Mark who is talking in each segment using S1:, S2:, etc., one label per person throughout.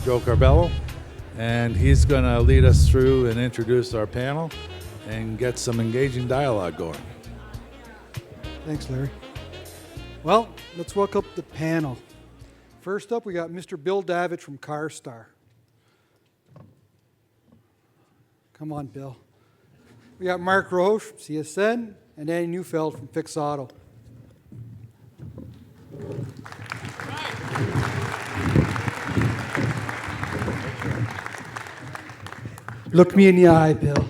S1: Joe Carbello, and he's going to lead us through and introduce our panel and get some engaging dialogue going.
S2: Thanks, Larry. Well, let's welcome the panel. First up, we got Mr. Bill Davidge from CarStar. Come on, Bill. We got Mark Roche from CSN and Andy Neufeld from Fix Auto. Look me in the eye, Bill.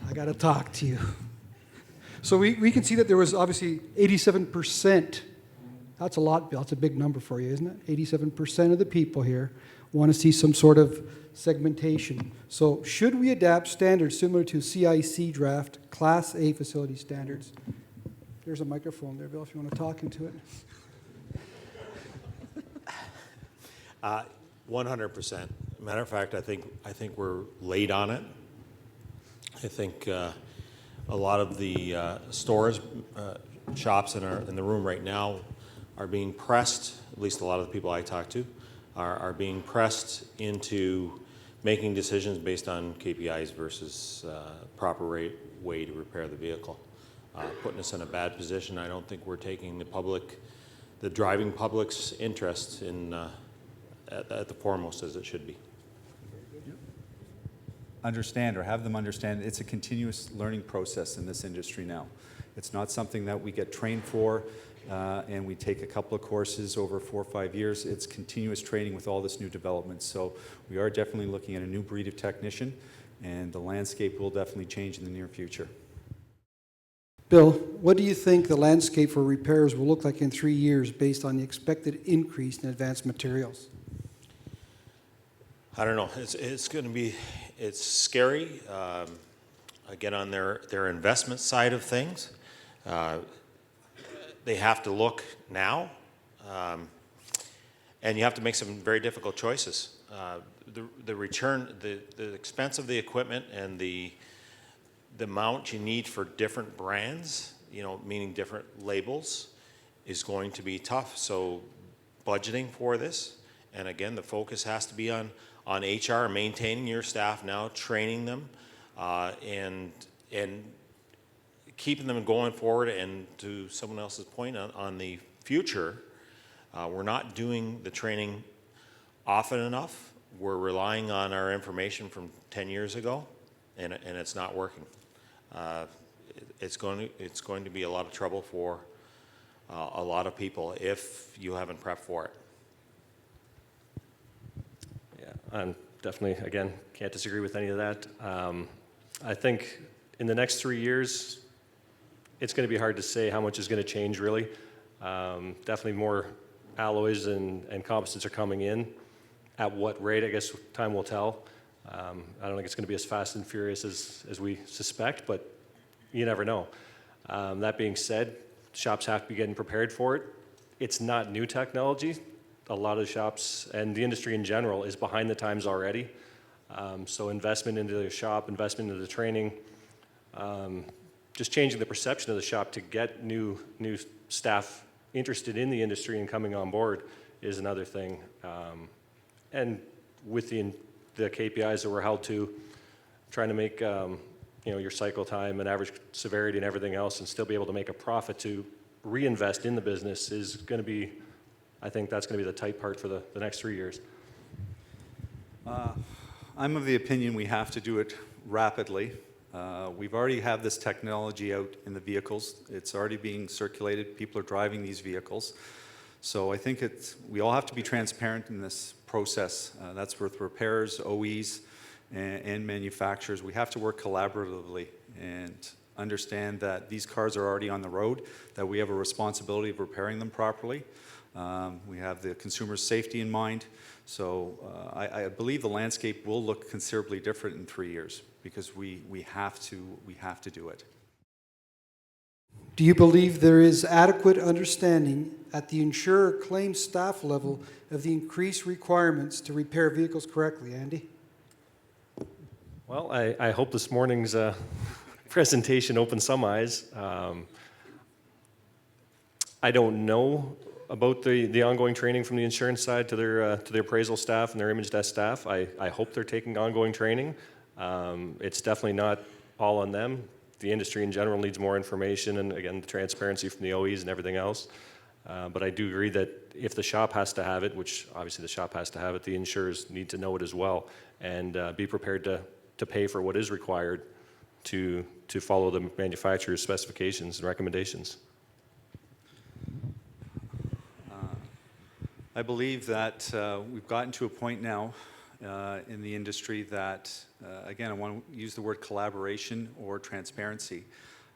S2: I got to talk to you. So we can see that there was obviously 87%. That's a lot, Bill. That's a big number for you, isn't it? 87% of the people here want to see some sort of segmentation. So should we adapt standards similar to CIC draft Class A facility standards? There's a microphone there, Bill, if you want to talk into it.
S3: 100%. Matter of fact, I think we're late on it. I think a lot of the stores, shops in the room right now are being pressed, at least a lot of the people I talk to, are being pressed into making decisions based on KPIs versus proper way to repair the vehicle, putting us in a bad position. I don't think we're taking the driving public's interest in at the foremost as it should be.
S4: Understand or have them understand it's a continuous learning process in this industry now. It's not something that we get trained for and we take a couple of courses over 4 or 5 years. It's continuous training with all this new development. So we are definitely looking at a new breed of technician, and the landscape will definitely change in the near future.
S2: Bill, what do you think the landscape for repairs will look like in 3 years based on the expected increase in advanced materials?
S3: I don't know. It's scary. Again, on their investment side of things, they have to look now, and you have to make some very difficult choices. The return, the expense of the equipment, and the amount you need for different brands, meaning different labels, is going to be tough. So, budgeting for this, and again, the focus has to be on HR, maintaining your staff now, training them, and keeping them going forward. And to someone else's point on the future, we're not doing the training often enough. We're relying on our information from 10 years ago, and it's not working. It's going to be a lot of trouble for a lot of people if you haven't prepped for it.
S5: I'm definitely, again, can't disagree with any of that. I think in the next 3 years, it's going to be hard to say how much is going to change, really. Definitely more alloys and composites are coming in. At what rate, I guess time will tell. I don't think it's going to be as fast and furious as we suspect, but you never know. That being said, shops have to be getting prepared for it. It's not new technology. A lot of the shops and the industry in general is behind the times already. So investment into the shop, investment into the training, just changing the perception of the shop to get new staff interested in the industry and coming on board is another thing. And with the KPIs that we're held to, trying to make your cycle time and average severity and everything else and still be able to make a profit to reinvest in the business is going to be, I think that's going to be the tight part for the next 3 years.
S4: I'm of the opinion we have to do it rapidly. We've already have this technology out in the vehicles. It's already being circulated. People are driving these vehicles. So I think we all have to be transparent in this process. That's with repairers, OEs, and manufacturers. We have to work collaboratively and understand that these cars are already on the road, that we have a responsibility of repairing them properly. We have the consumer's safety in mind. So I believe the landscape will look considerably different in 3 years because we have to do it.
S2: Do you believe there is adequate understanding at the insurer claims staff level of the increased requirements to repair vehicles correctly, Andy?
S5: Well, I hope this morning's presentation opened some eyes. I don't know about the ongoing training from the insurance side to their appraisal staff and their image desk staff. I hope they're taking ongoing training. It's definitely not all on them. The industry in general needs more information, and again, the transparency from the OEs and everything else. But I do agree that if the shop has to have it, which obviously the shop has to have it, the insurers need to know it as well, and be prepared to pay for what is required to follow the manufacturer's specifications and recommendations.
S4: I believe that we've gotten to a point now in the industry that, again, I want to use the word collaboration or transparency.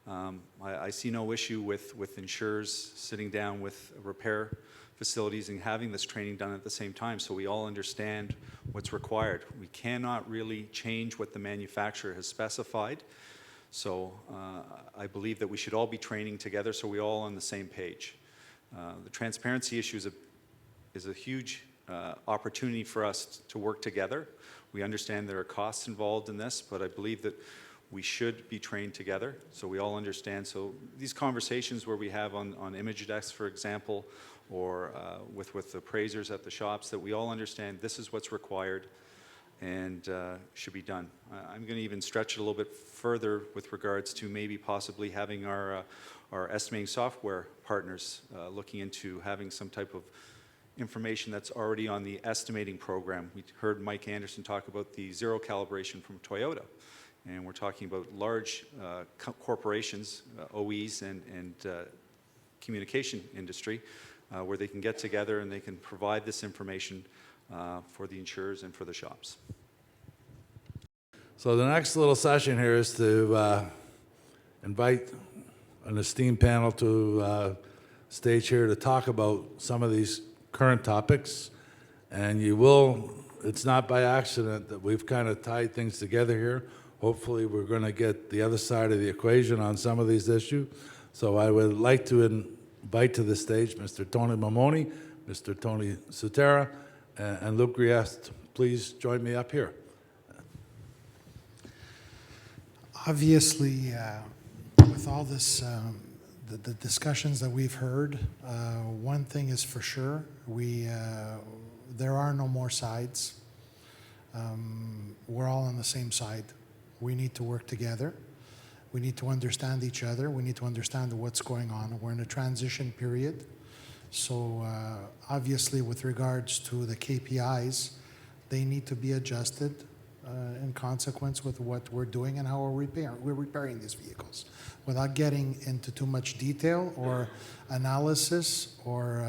S4: I see no issue with insurers sitting down with repair facilities and having this training done at the same time so we all understand what's required. We cannot really change what the manufacturer has specified. So I believe that we should all be training together so we're all on the same page. The transparency issue is a huge opportunity for us to work together. We understand there are costs involved in this, but I believe that we should be trained together so we all understand. So these conversations where we have on image decks, for example, or with appraisers at the shops, that we all understand this is what's required and should be done. I'm going to even stretch it a little bit further with regards to maybe possibly having our estimating software partners looking into having some type of information that's already on the estimating program. We heard Mike Anderson talk about the zero calibration from Toyota, and we're talking about large corporations, OEs and communication industry, where they can get together and they can provide this information for the insurers and for the shops.
S1: So the next little session here is to invite an esteemed panel to stage here to talk about some of these current topics. And it's not by accident that we've kind of tied things together here. Hopefully we're going to get the other side of the equation on some of these issues. So I would like to invite to the stage Mr. Tony Mamoni, Mr. Tony Sutera, and Luke Griest. Please join me up here.
S6: Obviously, with all this, the discussions that we've heard, one thing is for sure, there are no more sides. We're all on the same side. We need to work together. We need to understand each other. We need to understand what's going on. We're in a transition period. So obviously with regards to the KPIs, they need to be adjusted in consequence with what we're doing and how we're repairing these vehicles. Without getting into too much detail or analysis or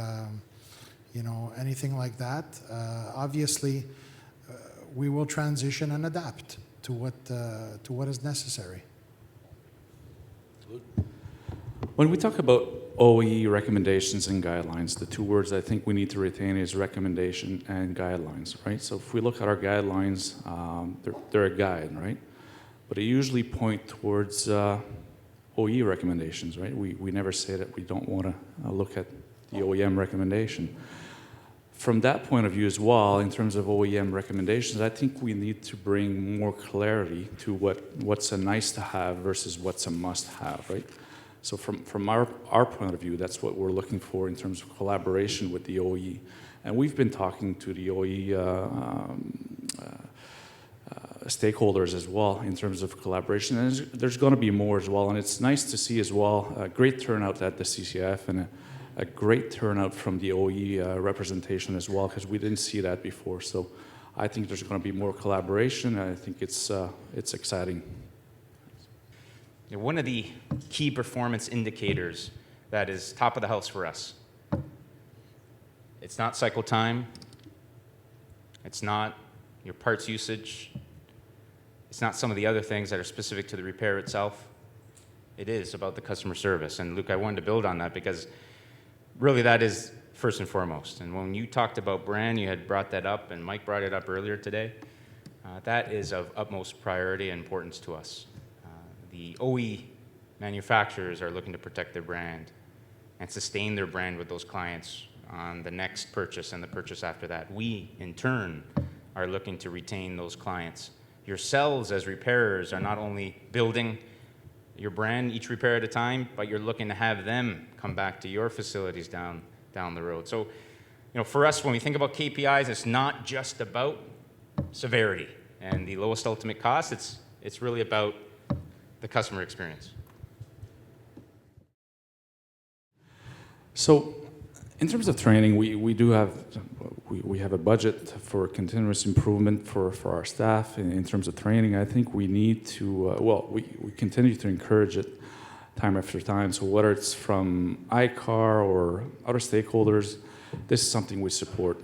S6: anything like that, obviously we will transition and adapt to what is necessary.
S7: When we talk about OE recommendations and guidelines, the two words I think we need to retain is recommendation and guidelines, right? So if we look at our guidelines, they're a guide, right? But they usually point towards OE recommendations, right? We never say that we don't want to look at the OEM recommendation. From that point of view as well, in terms of OEM recommendations, I think we need to bring more clarity to what's a nice to have versus what's a must have, right? So from our point of view, that's what we're looking for in terms of collaboration with the OE. And we've been talking to the OE stakeholders as well in terms of collaboration. And there's going to be more as well. And it's nice to see as well a great turnout at the CCIF and a great turnout from the OE representation as well, because we didn't see that before. So I think there's going to be more collaboration, and I think it's exciting.
S8: One of the key performance indicators that is top of the house for us, it's not cycle time, it's not your parts usage, it's not some of the other things that are specific to the repair itself. It is about the customer service. And Luke, I wanted to build on that because really that is first and foremost. And when you talked about brand, you had brought that up, and Mike brought it up earlier today. That is of utmost priority and importance to us. The OE manufacturers are looking to protect their brand and sustain their brand with those clients on the next purchase and the purchase after that. We, in turn, are looking to retain those clients. Yourselves as repairers are not only building your brand each repair at a time, but you're looking to have them come back to your facilities down down the road. So, for us, when we think about KPIs, it's not just about severity and the lowest ultimate cost. It's really about the customer experience.
S7: So, in terms of training, we do have we have a budget for continuous improvement for our staff in terms of training. I think we need to we continue to encourage it time after time. So whether it's from ICAR or other stakeholders, this is something we support.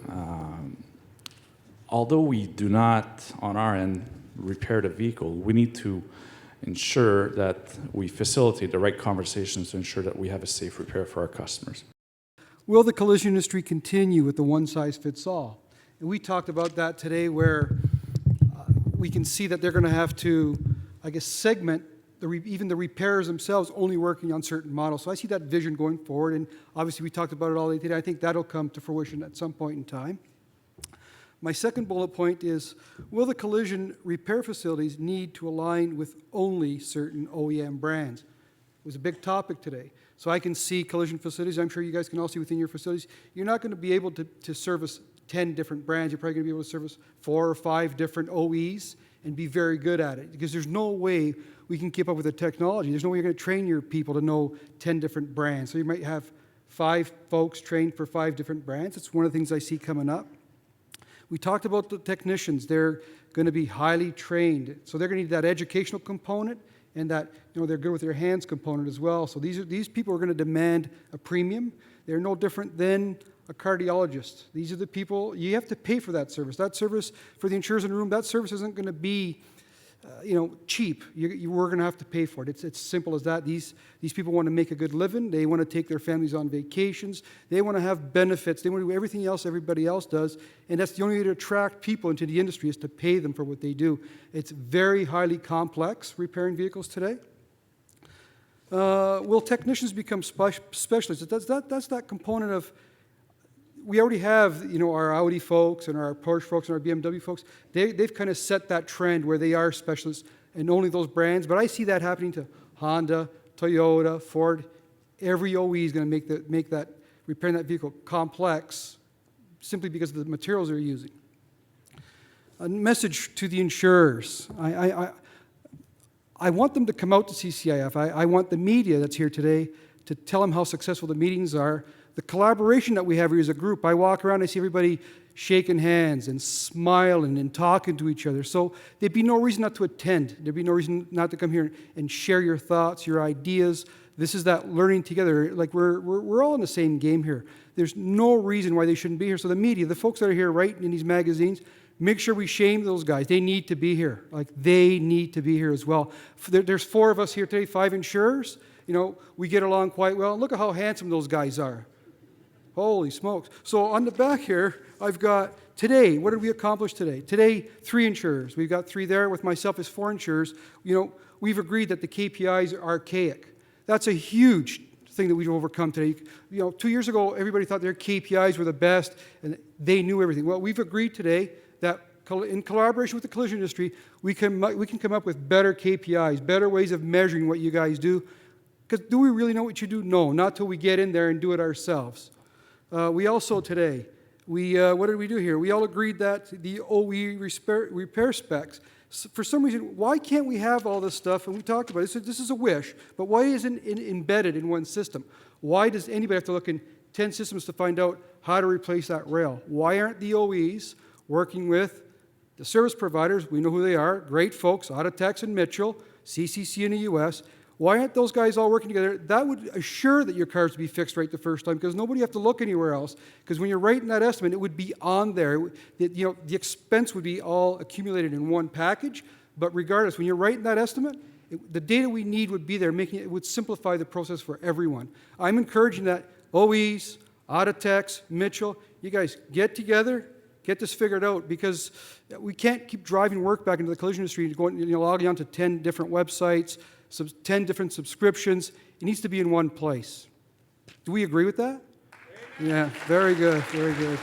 S7: Although we do not on our end repair the vehicle, we need to ensure that we facilitate the right conversations to ensure that we have a safe repair for our customers.
S2: Will the collision industry continue with the one-size-fits-all? And we talked about that today, where we can see that they're going to have to, I guess, segment even the repairers themselves only working on certain models. So I see that vision going forward, and obviously we talked about it all day today. I think that'll come to fruition at some point in time. My second bullet point is, will the collision repair facilities need to align with only certain OEM brands? It was a big topic today. So I can see collision facilities, I'm sure you guys can all see within your facilities, you're not going to be able to service 10 different brands. You're probably going to be able to service 4 or 5 different OEs and be very good at it, because there's no way we can keep up with the technology. There's no way you're going to train your people to know 10 different brands. So you might have 5 folks trained for 5 different brands. It's one of the things I see coming up. We talked about the technicians. They're going to be highly trained. So they're going to need that educational component and that, they're good with their hands component as well. So these people are going to demand a premium. They're no different than a cardiologist. These are the people, you have to pay for that service. That service, for the insurers in the room, that service isn't going to be cheap. We're going to have to pay for it. It's simple as that. These people want to make a good living. They want to take their families on vacations. They want to have benefits. They want to do everything else everybody else does. And that's the only way to attract people into the industry, is to pay them for what they do. It's very highly complex, repairing vehicles today. Will technicians become specialists? That's that component of, we already have, our Audi folks and our Porsche folks and our BMW folks. They've kind of set that trend where they are specialists in only those brands. But I see that happening to Honda, Toyota, Ford. Every OE is going to make that repairing that vehicle complex, simply because of the materials they're using. A message to the insurers. I want them to come out to CCIF. I want the media that's here today to tell them how successful the meetings are. The collaboration that we have here as a group, I walk around, I see everybody shaking hands and smiling and talking to each other. So there'd be no reason not to attend. There'd be no reason not to come here and share your thoughts, your ideas. This is that learning together. Like we're all in the same game here. There's no reason why they shouldn't be here. So the media, the folks that are here writing in these magazines, make sure we shame those guys. They need to be here. Like, they need to be here as well. There's 4 of us here today, 5 insurers. We get along quite well. Look at how handsome those guys are. Holy smokes. So on the back here, I've got today, what did we accomplish today? Today, 3 insurers. We've got 3 there. With myself as 4 insurers. We've agreed that the KPIs are archaic. That's a huge thing that we've overcome today. 2 years ago, everybody thought their KPIs were the best and they knew everything. Well, we've agreed today that in collaboration with the collision industry, we can come up with better KPIs, better ways of measuring what you guys do. Because do we really know what you do? No, not till we get in there and do it ourselves. We also today, what did we do here? We all agreed that the OE repair specs, for some reason, why can't we have all this stuff? And we talked about it. This is a wish, but why isn't it embedded in one system? Why does anybody have to look in 10 systems to find out how to replace that rail? Why aren't the OEs working with the service providers? We know who they are, great folks, Autotex and Mitchell, CCC in the US. Why aren't those guys all working together? That would assure that your cars would be fixed right the first time, because nobody have to look anywhere else. Because when you're writing that estimate, it would be on there. The expense would be all accumulated in one package. But regardless, when you're writing that estimate, the data we need would be there, it would simplify the process for everyone. I'm encouraging that OEs, Autotex, Mitchell, you guys get together, get this figured out, because we can't keep driving work back into the collision industry, logging on to 10 different websites, 10 different subscriptions. It needs to be in one place. Do we agree with that? Yeah, very good, very good.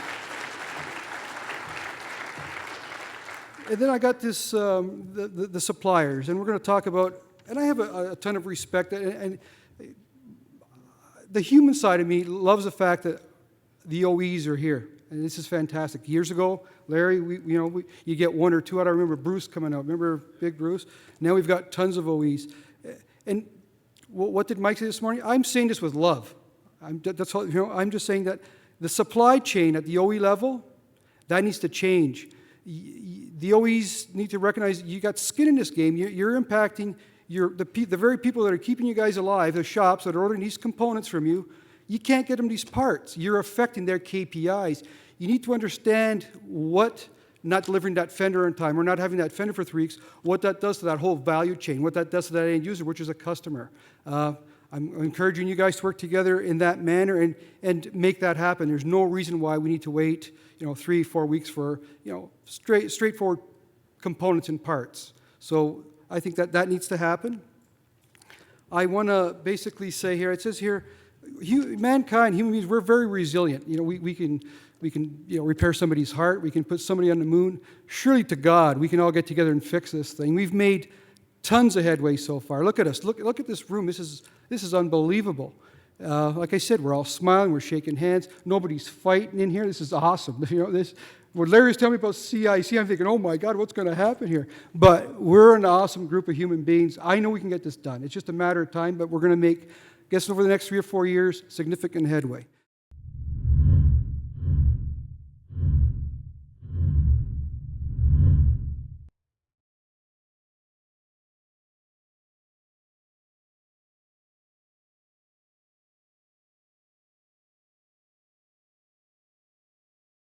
S2: And then I got this, the suppliers, and we're going to talk about, and I have a ton of respect, and the human side of me loves the fact that the OEs are here, and this is fantastic. Years ago, Larry, you get one or two out. I remember Bruce coming out. Remember Big Bruce? Now we've got tons of OEs. And what did Mike say this morning? I'm saying this with love. That's all, I'm just saying that the supply chain at the OE level, that needs to change. The OEs need to recognize you got skin in this game. You're impacting the very people that are keeping you guys alive, the shops that are ordering these components from you. You can't get them these parts. You're affecting their KPIs. You need to understand what not delivering that fender in time or not having that fender for 3 weeks, what that does to that whole value chain, what that does to that end user, which is a customer. I'm encouraging you guys to work together in that manner and make that happen. There's no reason why we need to wait 3-4 weeks for straightforward components and parts. So I think that needs to happen. I want to basically say here, it says here, mankind, human beings, we're very resilient. We can repair somebody's heart. We can put somebody on the moon. Surely to God, we can all get together and fix this thing. We've made tons of headway so far. Look at us. Look at this room. This is unbelievable. Like I said, we're all smiling. We're shaking hands. Nobody's fighting in here. This is awesome. What Larry was telling me about CIC, I'm thinking, oh my God, what's going to happen here? But we're an awesome group of human beings. I know we can get this done. It's just a matter of time, but we're going to make, I guess over the next 3 or 4 years, significant headway.